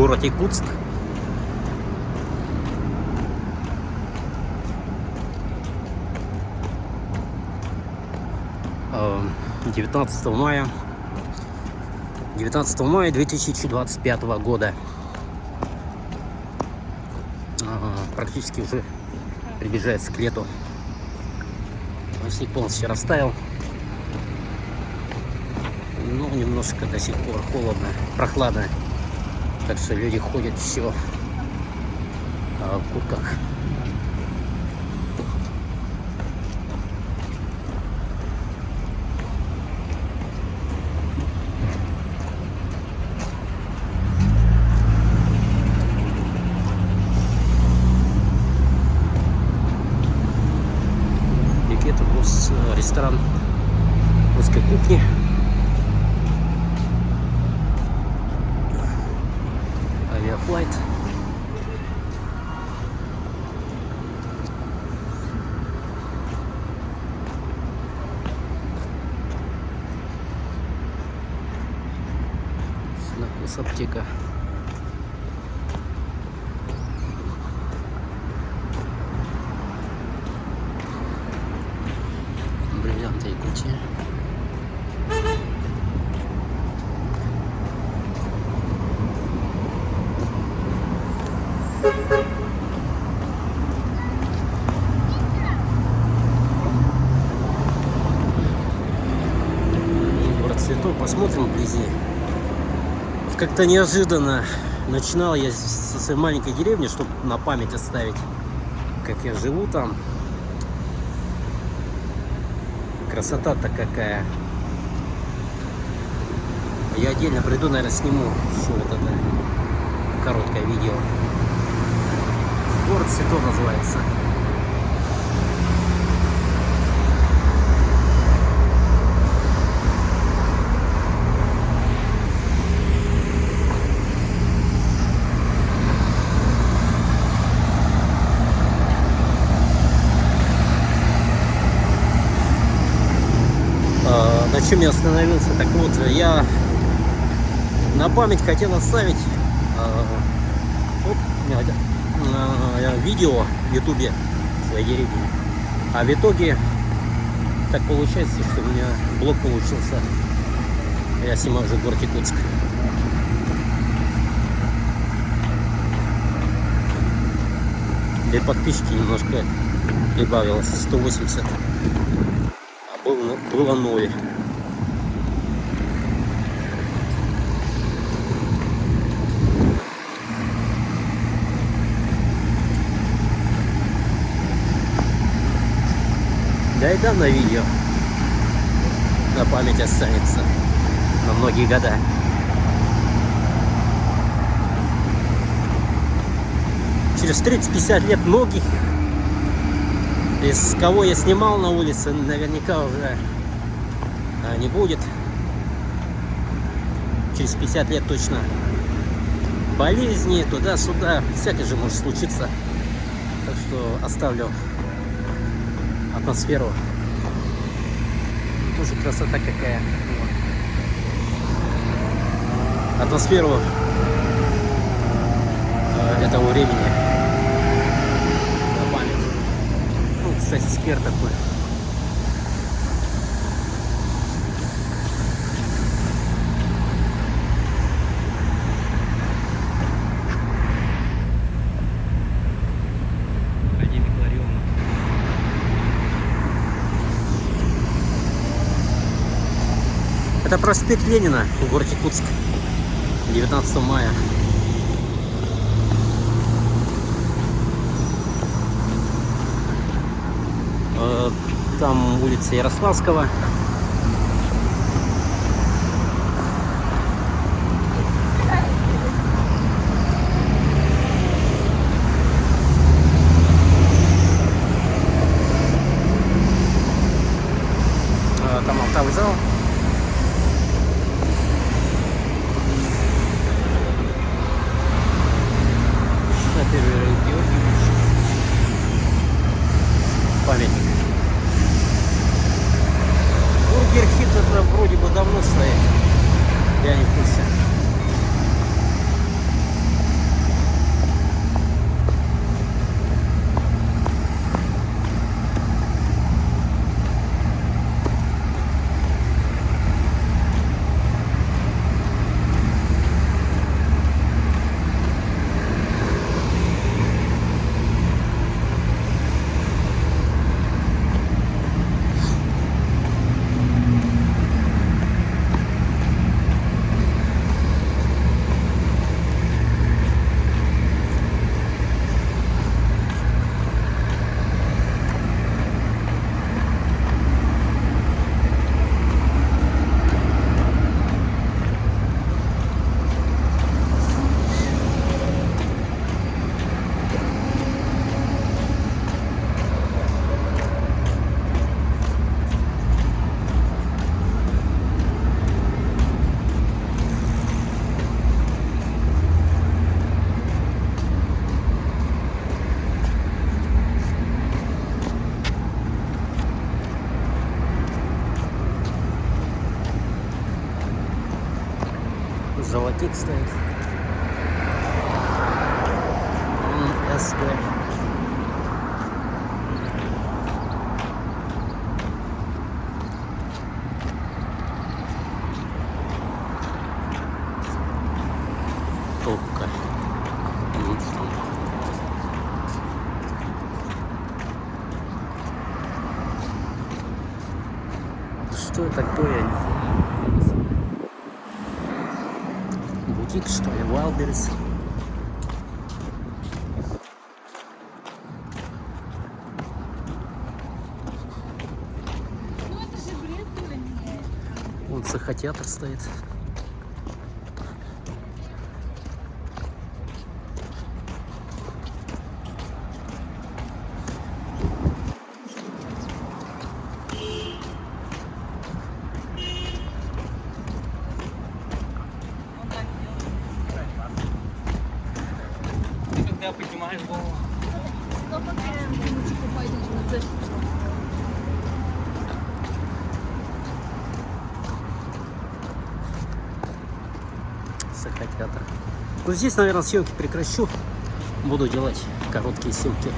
город Якутск. Э, 19 мая 2025 года. Практически уже приближается к лету. Снег полностью растаял. Но немножко до сих пор холодно, прохладно. Так что люди ходят еще в куртках. Это ресторан русской кухни. Авиафлайт. Снакус аптека. Бриллианты Якутии. Город цветов. Посмотрим вблизи. Как-то неожиданно начинал я со своей маленькой деревни, чтобы на память оставить, как я живу там. Красота-то какая. Я отдельно приду, наверное, сниму еще вот это короткое видео. Город цветов называется. На чем я остановился? Так вот, я на память хотел оставить видео в ютубе своей деревни. А в итоге так получается, что у меня блог получился. Я снимаю уже город Якутск. Для подписчики немножко прибавилось, 180. А было 0. Да и да, на видео на память останется на многие года. Через 30-50 лет многих, из кого я снимал на улице, наверняка уже не будет. Через 50 лет точно болезни, туда-сюда, всякое же может случиться. Так что оставлю атмосферу. Тоже красота какая. Атмосферу этого времени. На память. Ну, кстати, сквер такой. Это проспект Ленина в городе Якутск, 19 мая. Там улица Ярославского. Там актовый зал. Памятник. Бургер Хит это вроде бы давно стоит. Я не в курсе. Золотик стоит. СП. Топка. Что это такое? Бутик, что ли? Валберес. Вон цехотеатр стоит. Когда поднимаешь голову. Цехотеатр. Ну здесь, наверное, съемки прекращу. Буду делать короткие ссылки.